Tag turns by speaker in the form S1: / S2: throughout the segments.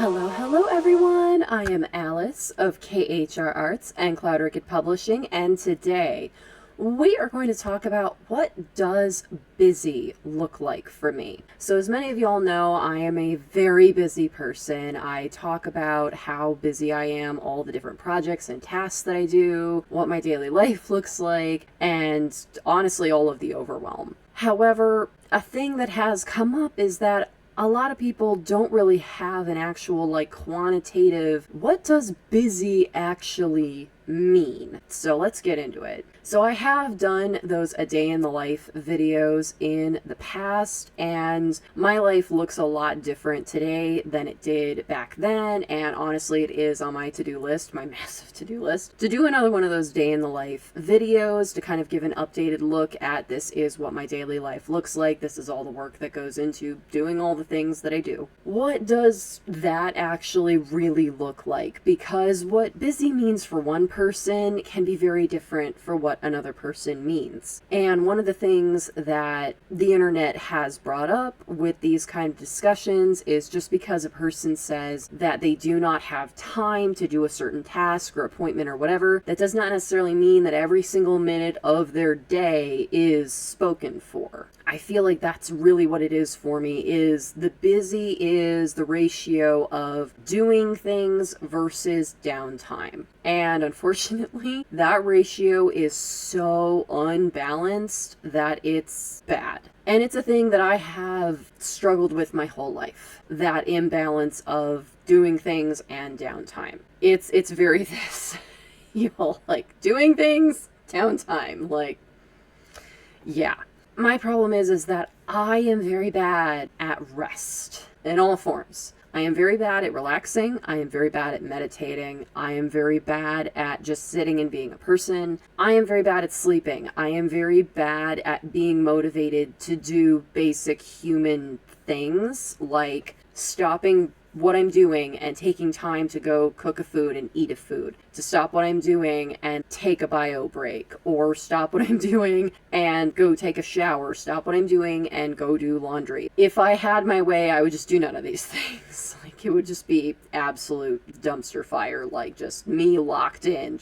S1: Hello everyone! I am Alice of KHR Arts and Cloud Orchid Publishing, and today we are going to talk about what does busy look like for me. So as many of y'all know, I am a very busy person. I talk about how busy I am, all the different projects and tasks that I do, what my daily life looks like, and honestly all of the overwhelm. However, a thing that has come up is that a lot of people don't really have an actual quantitative, what does busy actually mean? So let's get into it. So I have done those a day in the life videos in the past, and my life looks a lot different today than it did back then, and honestly it is on my to-do list, my massive to-do list, to do another one of those day in the life videos to kind of give an updated look at this is what my daily life looks like, this is all the work that goes into doing all the things that I do. What does that actually really look like? Because what busy means for one person can be very different for what another person means. And one of the things that the internet has brought up with these kind of discussions is just because a person says that they do not have time to do a certain task or appointment or whatever, that does not necessarily mean that every single minute of their day is spoken for. I feel like that's really what it is for me, is the busy is the ratio of doing things versus downtime. And unfortunately, that ratio is so unbalanced that it's bad. And it's a thing that I have struggled with my whole life, that imbalance of doing things and downtime. It's very this, doing things, downtime, yeah. My problem is that I am very bad at rest in all forms. I am very bad at relaxing. I am very bad at meditating. I am very bad at just sitting and being a person. I am very bad at sleeping. I am very bad at being motivated to do basic human things like stopping what I'm doing and taking time to go cook a food and eat a food, to stop what I'm doing and take a bio break, or stop what I'm doing and go take a shower, stop what I'm doing and go do laundry. If I had my way, I would just do none of these things. It would just be absolute dumpster fire, just me locked in,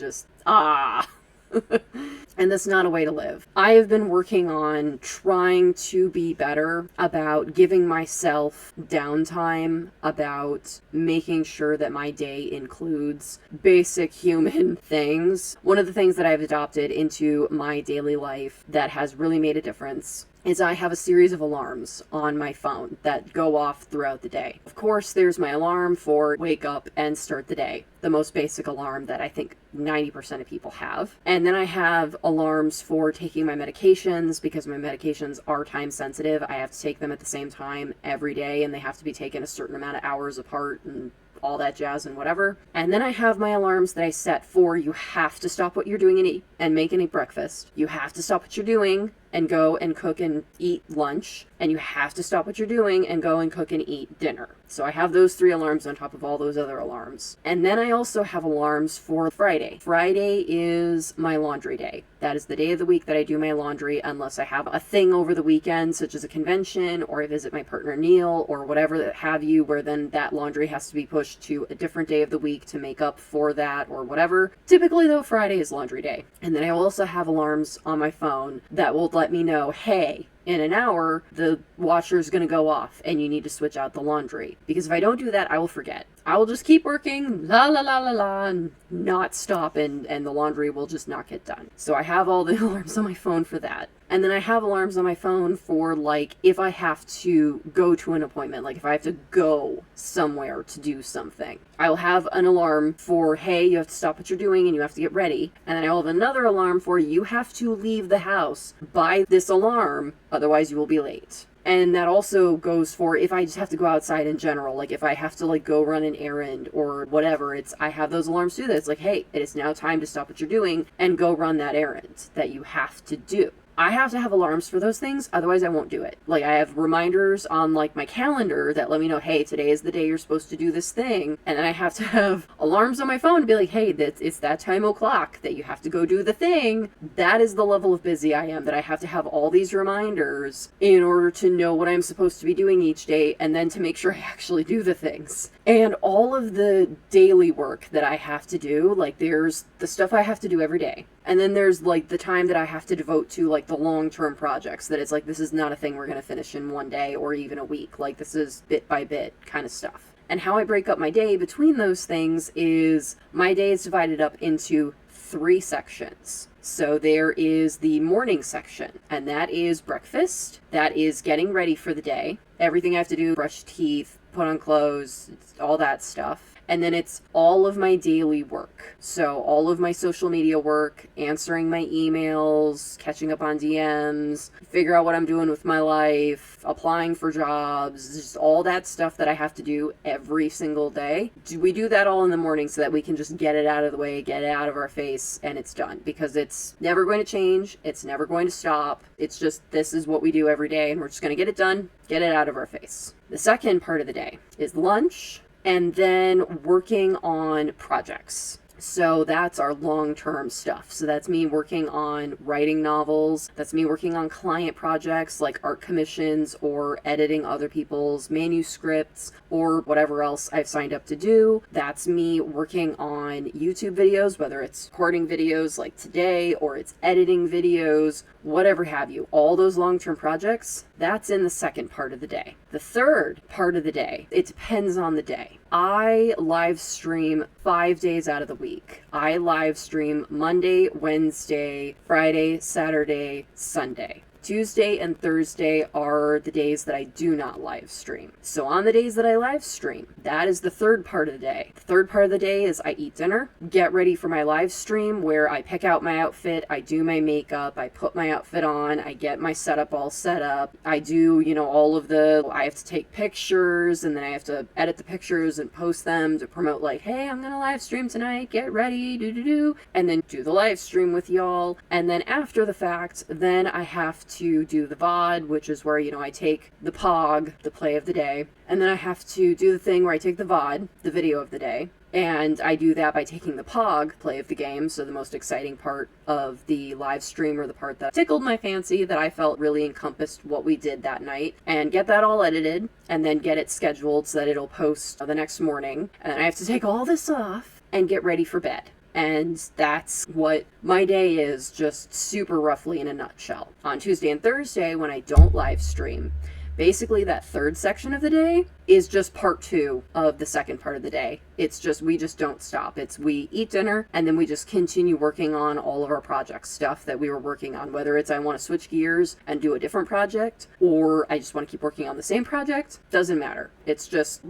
S1: And that's not a way to live. I have been working on trying to be better about giving myself downtime, about making sure that my day includes basic human things. One of the things that I've adopted into my daily life that has really made a difference is I have a series of alarms on my phone that go off throughout the day. Of course, there's my alarm for wake up and start the day, the most basic alarm that I think 90% of people have. And then I have alarms for taking my medications, because my medications are time sensitive. I have to take them at the same time every day, and they have to be taken a certain amount of hours apart and all that jazz and whatever. And then I have my alarms that I set for you have to stop what you're doing and eat and make and eat breakfast. You have to stop what you're doing and go and cook and eat lunch. And you have to stop what you're doing and go and cook and eat dinner. So I have those 3 alarms on top of all those other alarms. And then I also have alarms for Friday. Friday is my laundry day. That is the day of the week that I do my laundry, unless I have a thing over the weekend, such as a convention, or I visit my partner Neil, or whatever that have you, where then that laundry has to be pushed to a different day of the week to make up for that, or whatever. Typically though, Friday is laundry day. And then I also have alarms on my phone that will let me know, hey, in an hour, the washer is going to go off and you need to switch out the laundry. Because if I don't do that, I will forget. I will just keep working, la la la la la, and not stop, and the laundry will just not get done. So I have all the alarms on my phone for that. And then I have alarms on my phone for, if I have to go to an appointment, if I have to go somewhere to do something. I'll have an alarm for, hey, you have to stop what you're doing and you have to get ready. And then I'll have another alarm for, you have to leave the house by this alarm, otherwise you will be late. And that also goes for if I just have to go outside in general, if I have to go run an errand or whatever, I have those alarms too. That it's hey, it is now time to stop what you're doing and go run that errand that you have to do. I have to have alarms for those things, otherwise I won't do it. Like, I have reminders on like my calendar that let me know, hey, today is the day you're supposed to do this thing. And then I have to have alarms on my phone to be like, hey, it's that time o'clock that you have to go do the thing. That is the level of busy I am, that I have to have all these reminders in order to know what I'm supposed to be doing each day, and then to make sure I actually do the things. And all of the daily work that I have to do, like, there's the stuff I have to do every day. And then there's like the time that I have to devote to like the long-term projects, that it's like, this is not a thing we're going to finish in one day or even a week. Like, this is bit by bit kind of stuff. And how I break up my day between those things is my day is divided up into 3 sections. So there is the morning section, and that is breakfast. That is getting ready for the day. Everything I have to do, brush teeth, put on clothes, all that stuff. And then it's all of my daily work. So all of my social media work, answering my emails, catching up on DMs, figure out what I'm doing with my life, applying for jobs, just all that stuff that I have to do every single day. We do that all in the morning so that we can just get it out of the way, get it out of our face, and it's done. Because it's never going to change. It's never going to stop. It's just, this is what we do every day, and we're just going to get it done, get it out of our face. The second part of the day is lunch, and then working on projects. So that's our long-term stuff. So that's me working on writing novels. That's me working on client projects like art commissions or editing other people's manuscripts or whatever else I've signed up to do. That's me working on YouTube videos, whether it's recording videos like today or it's editing videos, whatever have you. All those long-term projects, that's in the second part of the day. The third part of the day, it depends on the day. I live stream 5 days out of the week. I live stream Monday, Wednesday, Friday, Saturday, Sunday. Tuesday and Thursday are the days that I do not live stream. So on the days that I live stream, that is the third part of the day. The third part of the day is I eat dinner, get ready for my live stream where I pick out my outfit, I do my makeup, I put my outfit on, I get my setup all set up. I do, all of I have to take pictures and then I have to edit the pictures and post them to promote like, hey, I'm gonna live stream tonight, get ready, and then do the live stream with y'all. And then after the fact, then I have to do the VOD, which is where, I take the POG, the play of the day, and then I have to do the thing where I take the VOD, the video of the day, and I do that by taking the POG, play of the game, so the most exciting part of the live stream, or the part that tickled my fancy, that I felt really encompassed what we did that night, and get that all edited, and then get it scheduled so that it'll post the next morning, and then I have to take all this off and get ready for bed. And that's what my day is, just super roughly in a nutshell. On Tuesday and Thursday, when I don't live stream, basically that third section of the day is just part 2 of the second part of the day. It's just, we just don't stop. It's we eat dinner and then we just continue working on all of our project stuff that we were working on, whether it's I want to switch gears and do a different project, or I just want to keep working on the same project. Doesn't matter. It's just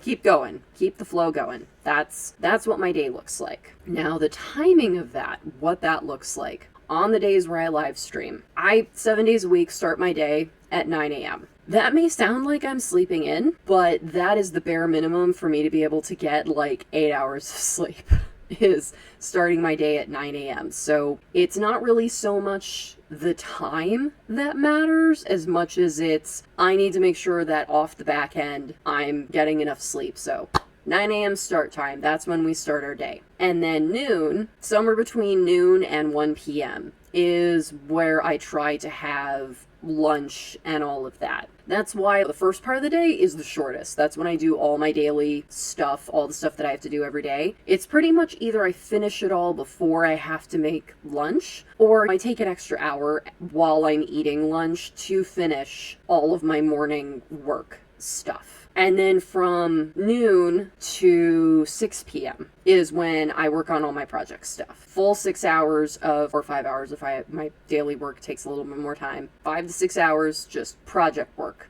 S1: keep going, keep the flow going. That's what my day looks like. Now the timing of that, what that looks like on the days where I live stream, I 7 days a week start my day at 9 a.m. That may sound like I'm sleeping in, but that is the bare minimum for me to be able to get like 8 hours of sleep, is starting my day at 9 a.m. So it's not really so much the time that matters as much as it's, I need to make sure that off the back end I'm getting enough sleep. So 9 a.m. start time, that's when we start our day. And then noon, somewhere between noon and 1 p.m. is where I try to have lunch and all of that. That's why the first part of the day is the shortest. That's when I do all my daily stuff, all the stuff that I have to do every day. It's pretty much either I finish it all before I have to make lunch, or I take an extra hour while I'm eating lunch to finish all of my morning work stuff. And then from noon to 6 p.m. is when I work on all my project stuff. Full 6 hours or 5 hours if my daily work takes a little bit more time. 5 to 6 hours, just project work.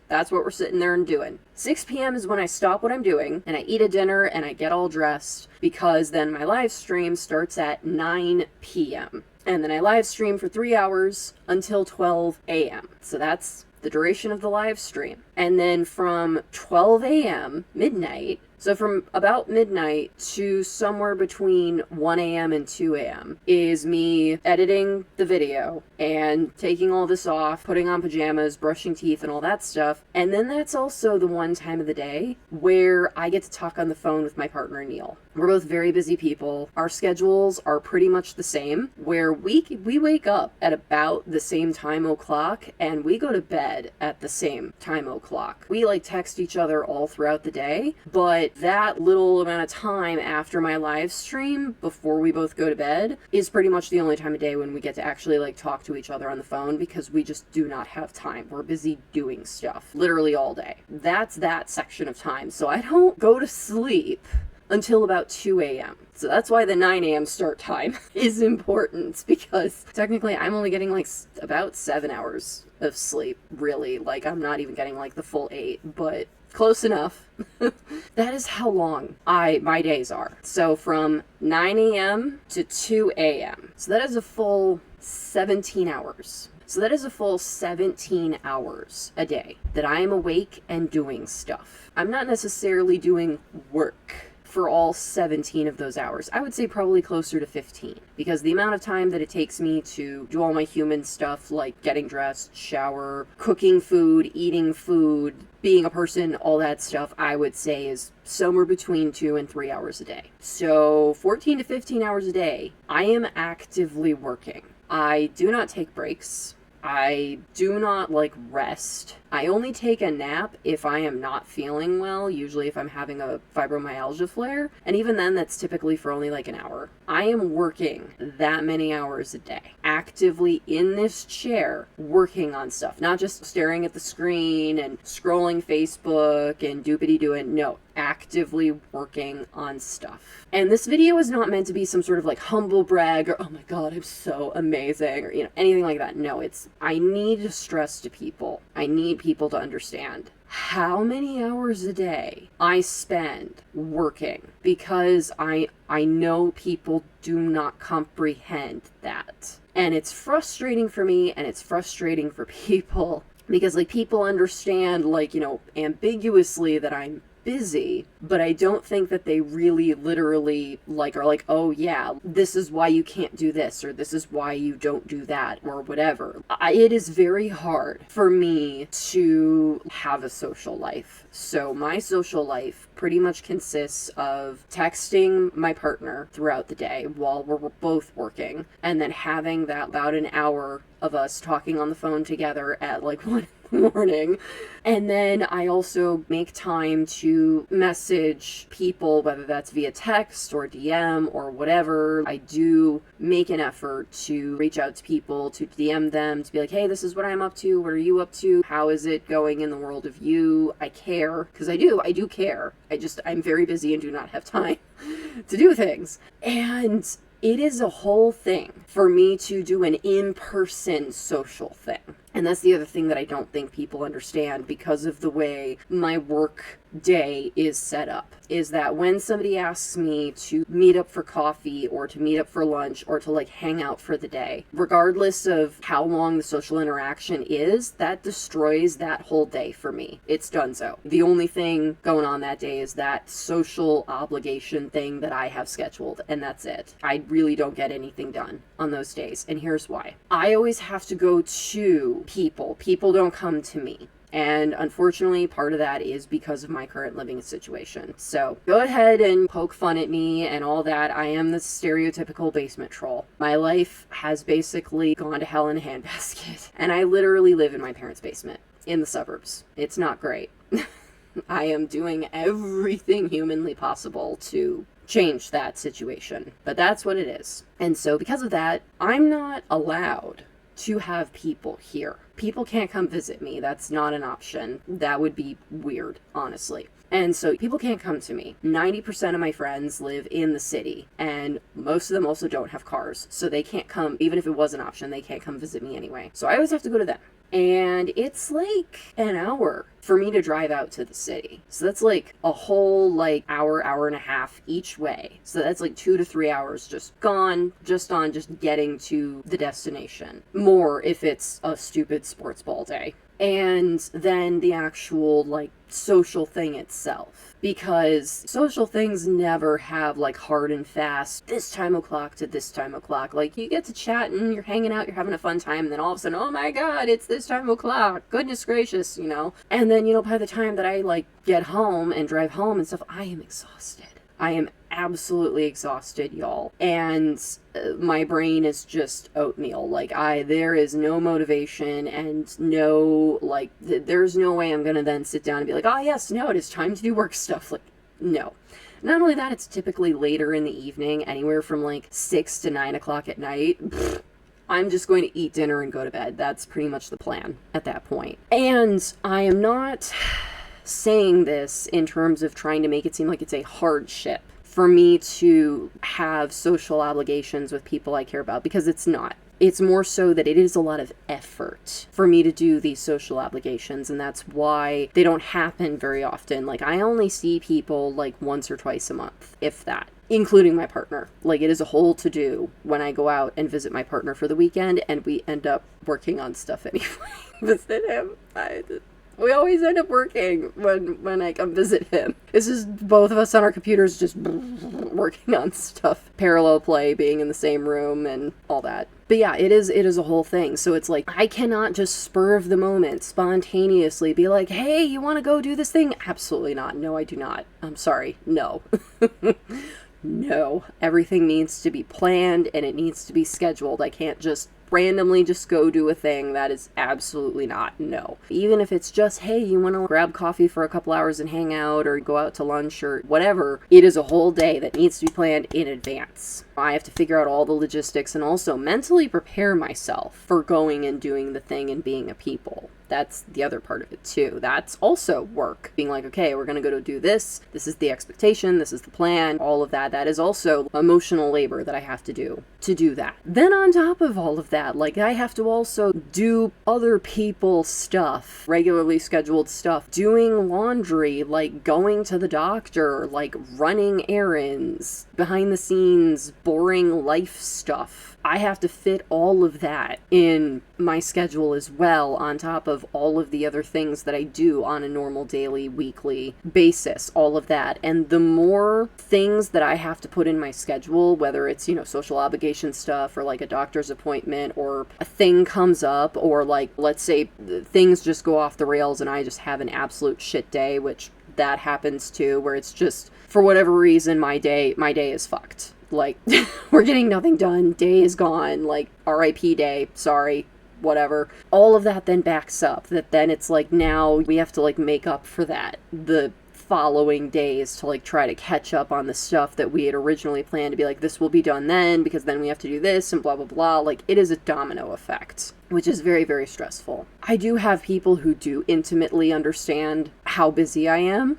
S1: That's what we're sitting there and doing. 6 p.m. is when I stop what I'm doing and I eat a dinner and I get all dressed, because then my live stream starts at 9 p.m. And then I live stream for 3 hours until 12 a.m. So that's the duration of the live stream. And then from 12 a.m. midnight So from about midnight to somewhere between 1 a.m. and 2 a.m. is me editing the video and taking all this off, putting on pajamas, brushing teeth, and all that stuff. And then that's also the one time of the day where I get to talk on the phone with my partner, Neil. We're both very busy people. Our schedules are pretty much the same, where we wake up at about the same time o'clock and we go to bed at the same time o'clock. We like text each other all throughout the day, but that little amount of time after my live stream before we both go to bed is pretty much the only time of day when we get to actually like talk to each other on the phone, because we just do not have time. We're busy doing stuff literally all day. That's that section of time. So I don't go to sleep until about 2 a.m. So that's why the 9 a.m. start time is important, because technically I'm only getting like about 7 hours of sleep, really. Like, I'm not even getting like the full 8, but close enough. That is how long my days are. So from 9 a.m. to 2 a.m. So that is a full 17 hours. So that is a full 17 hours a day that I am awake and doing stuff. I'm not necessarily doing work for all 17 of those hours. I would say probably closer to 15, because the amount of time that it takes me to do all my human stuff, like getting dressed, shower, cooking food, eating food, being a person, all that stuff, I would say is somewhere between 2 and 3 hours a day. So 14 to 15 hours a day, I am actively working. I do not take breaks. I do not like rest. I only take a nap if I am not feeling well, usually if I'm having a fibromyalgia flare, and even then that's typically for only like an hour. I am working that many hours a day, actively in this chair, working on stuff, not just staring at the screen and scrolling Facebook and doopity-doing, no, actively working on stuff. And this video is not meant to be some sort of like humble brag or, oh my god, I'm so amazing, or, anything like that. No, I need to stress to people. I need people to understand how many hours a day I spend working, because I know people do not comprehend that. And it's frustrating for me, and it's frustrating for people, because like people understand like, ambiguously that I'm busy, but I don't think that they really literally are like, oh yeah, this is why you can't do this, or this is why you don't do that, or whatever. It is very hard for me to have a social life. So my social life pretty much consists of texting my partner throughout the day while we're both working, and then having that about an hour of us talking on the phone together at like 1 in the morning. And then I also make time to message people, whether that's via text or DM or whatever. I do make an effort to reach out to people, to DM them, to be like, hey, this is what I'm up to. What are you up to? How is it going in the world of you? I care, because I do care. I'm very busy and do not have time to do things. And it is a whole thing for me to do an in-person social thing. And that's the other thing that I don't think people understand, because of the way my work day is set up, is that when somebody asks me to meet up for coffee or to meet up for lunch or to like hang out for the day, regardless of how long the social interaction is, that destroys that whole day for me. It's done so. The only thing going on that day is that social obligation thing that I have scheduled, and that's it. I really don't get anything done on those days, and here's why. I always have to go to people. People don't come to me. And unfortunately, part of that is because of my current living situation. So go ahead and poke fun at me and all that. I am the stereotypical basement troll. My life has basically gone to hell in a handbasket. And I literally live in my parents' basement in the suburbs. It's not great. I am doing everything humanly possible to change that situation. But that's what it is. And so because of that, I'm not allowed to have people here. People can't come visit me. That's not an option. That would be weird, honestly. And so people can't come to me. 90% of my friends live in the city, and most of them also don't have cars. So they can't come, even if it was an option, they can't come visit me anyway. So I always have to go to them. And it's like an hour for me to drive out to the city. So that's like a whole hour and a half each way. So that's like 2 to 3 hours just gone, just getting to the destination. More if it's a stupid sports ball day. and then the actual, like, social thing itself. Because social things never have, like, hard and fast, this time o'clock to this time o'clock. Like, you get to chat and you're hanging out, you're having a fun time, and then all of a sudden, oh my god, it's this time o'clock, goodness gracious, you know? And then, you know, by the time that I, like, get home and drive home and stuff, I am exhausted. I am absolutely exhausted, y'all. And my brain is just oatmeal. Like, there is no motivation and no, like, there's no way I'm gonna then sit down and be like, oh yes, no, it is time to do work stuff. Like, no. Not only that, it's typically later in the evening, anywhere from like 6 to 9 o'clock at night. I'm just going to eat dinner and go to bed. That's pretty much the plan at that point. And I am not saying this in terms of trying to make it seem like it's a hardship for me to have social obligations with people I care about, because it's not. It's more so that it is a lot of effort for me to do these social obligations, and that's why they don't happen very often. Like, I only see people like once or twice a month, if that, including my partner. Like, it is a whole to-do when I go out and visit my partner for the weekend, and we end up working on stuff anyway. Visit him. We always end up working when I come visit him. It's just both of us on our computers just working on stuff. Parallel play, being in the same room and all that. But yeah, it is a whole thing. So it's like, I cannot just spur of the moment, spontaneously be like, hey, you want to go do this thing? Absolutely not. No, I do not. I'm sorry. No. No. Everything needs to be planned and it needs to be scheduled. I can't just randomly just go do a thing. That is absolutely not. No. Even if it's just, hey, you want to grab coffee for a couple hours and hang out or go out to lunch or whatever, it is a whole day that needs to be planned in advance. I have to figure out all the logistics and also mentally prepare myself for going and doing the thing and being a people. That's the other part of it too. That's also work. Being like, okay, we're going to go to do this. This is the expectation. This is the plan. All of that. That is also emotional labor that I have to do that. Then on top of all of that, like, I have to also do other people's stuff, regularly scheduled stuff, doing laundry, like going to the doctor, like running errands, behind the scenes, boring life stuff. I have to fit all of that in my schedule as well, on top of all of the other things that I do on a normal daily, weekly basis, all of that. And the more things that I have to put in my schedule, whether it's, you know, social obligation stuff or like a doctor's appointment or a thing comes up, or like, let's say things just go off the rails and I just have an absolute shit day, which that happens too, where it's just, for whatever reason, my day is fucked. Like, we're getting nothing done, day is gone, like, RIP day, sorry, whatever. All of that then backs up, that then it's like, now we have to, like, make up for that the following days to, like, try to catch up on the stuff that we had originally planned to be like, this will be done then, because then we have to do this, and blah, blah, blah. Like, it is a domino effect, which is very, very stressful. I do have people who do intimately understand how busy I am.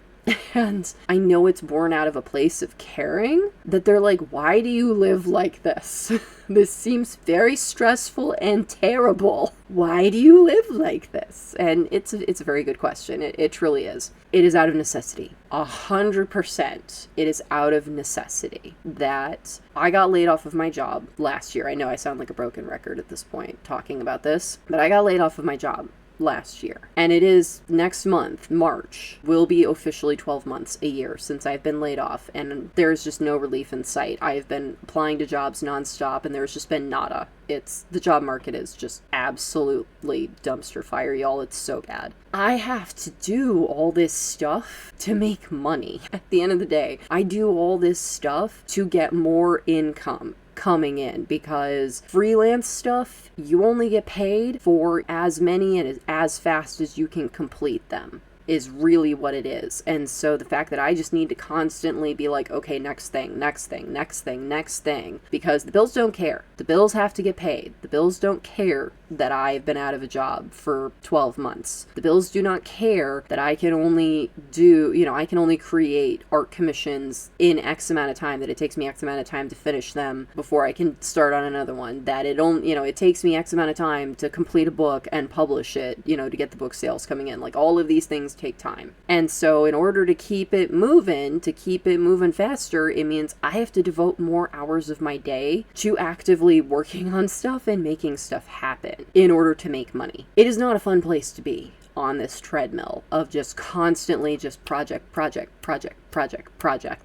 S1: And I know it's born out of a place of caring, that they're like, why do you live like this? This seems very stressful and terrible. Why do you live like this? And it's a very good question. It truly is. It is out of necessity. 100%. It is out of necessity that I got laid off of my job last year. I know I sound like a broken record at this point talking about this, but I got laid off of my job last year. And it is next month, March, will be officially 12 months, a year since I've been laid off, and there's just no relief in sight. I've been applying to jobs nonstop and there's just been nada. The job market is just absolutely dumpster fire, y'all. It's so bad. I have to do all this stuff to make money. At the end of the day, I do all this stuff to get more income coming in, because freelance stuff, you only get paid for as many and as fast as you can complete them, is really what it is. And so the fact that I just need to constantly be like, okay, next thing, next thing, next thing, next thing, because the bills don't care. The bills have to get paid. The bills don't care that I've been out of a job for 12 months. The bills do not care that I can only I can only create art commissions in X amount of time, that it takes me X amount of time to finish them before I can start on another one, that it takes me X amount of time to complete a book and publish it, to get the book sales coming in. Like, all of these things take time. And so in order to keep it moving faster, it means I have to devote more hours of my day to actively working on stuff and making stuff happen. in order to make money. It is not a fun place to be on this treadmill of just constantly just project.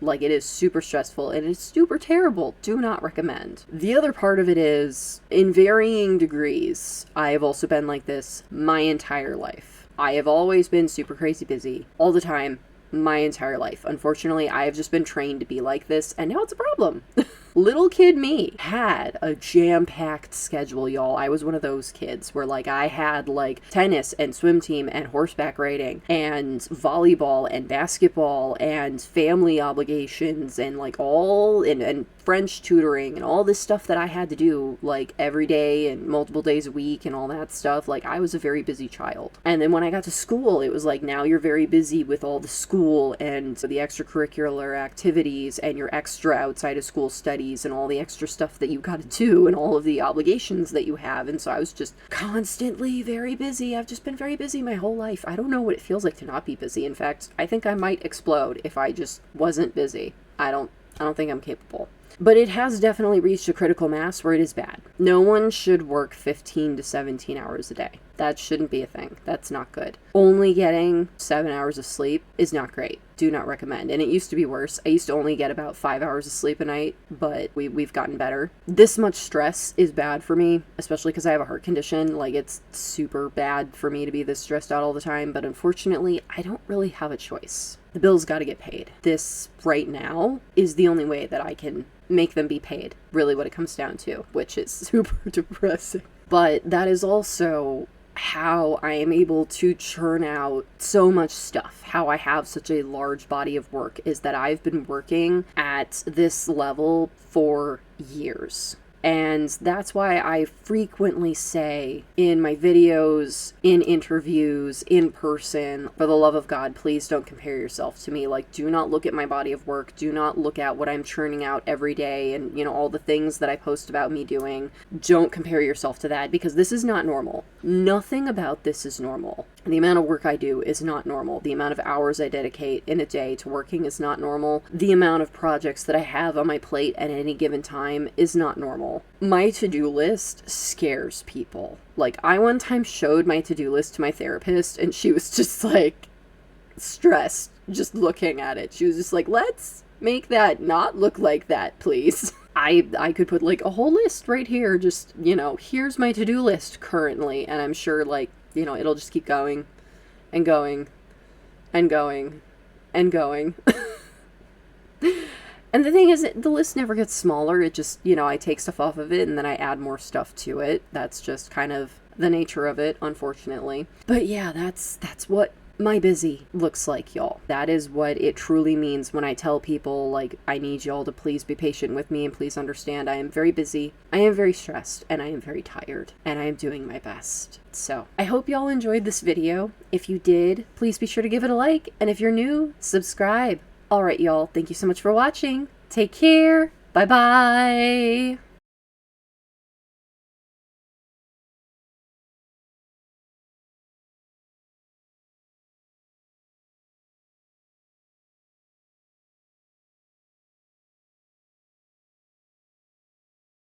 S1: Like, it is super stressful and it's super terrible. Do not recommend. The other part of it is, in varying degrees, I have also been like this my entire life. I have always been super crazy busy all the time, my entire life. Unfortunately, I have just been trained to be like this, and now it's a problem. Little kid me had a jam-packed schedule, y'all. I was one of those kids where, like, I had, like, tennis and swim team and horseback riding and volleyball and basketball and family obligations and, like, all, and French tutoring and all this stuff that I had to do, like, every day and multiple days a week and all that stuff. Like, I was a very busy child. And then when I got to school, it was like, now you're very busy with all the school and the extracurricular activities and your extra outside of school studies and all the extra stuff that you gotta do and all of the obligations that you have. And so I was just constantly very busy. I've just been very busy my whole life. I don't know what it feels like to not be busy. In fact, I think I might explode if I just wasn't busy. I don't think I'm capable. But it has definitely reached a critical mass where it is bad. No one should work 15 to 17 hours a day. That shouldn't be a thing. That's not good. Only getting 7 hours of sleep is not great. Do not recommend. And it used to be worse. I used to only get about 5 hours of sleep a night, but we've gotten better. This much stress is bad for me, especially because I have a heart condition. Like, it's super bad for me to be this stressed out all the time, but unfortunately, I don't really have a choice. The bills got to get paid. This, right now, is the only way that I can make them be paid. Really what it comes down to, which is super depressing. But that is also how I am able to churn out so much stuff. How I have such a large body of work is that I've been working at this level for years. And that's why I frequently say in my videos, in interviews, in person, for the love of God, please don't compare yourself to me. Like, do not look at my body of work. Do not look at what I'm churning out every day and, you know, all the things that I post about me doing. Don't compare yourself to that, because this is not normal. Nothing about this is normal. The amount of work I do is not normal. The amount of hours I dedicate in a day to working is not normal. The amount of projects that I have on my plate at any given time is not normal. My to-do list scares people. Like, I one time showed my to-do list to my therapist, and she was just, like, stressed just looking at it. She was just like, let's make that not look like that, please. I could put, like, a whole list right here, just, you know, here's my to-do list currently, and I'm sure, like, you know, it'll just keep going and going and going and going. And the thing is, the list never gets smaller. It just, you know, I take stuff off of it and then I add more stuff to it. That's just kind of the nature of it, unfortunately. But yeah, that's what my busy looks like, y'all. That is what it truly means when I tell people, like, I need y'all to please be patient with me and please understand I am very busy, I am very stressed, and I am very tired, and I am doing my best. So, I hope y'all enjoyed this video. If you did, please be sure to give it a like, and if you're new, subscribe. Alright, y'all, thank you so much for watching. Take care. Bye-bye.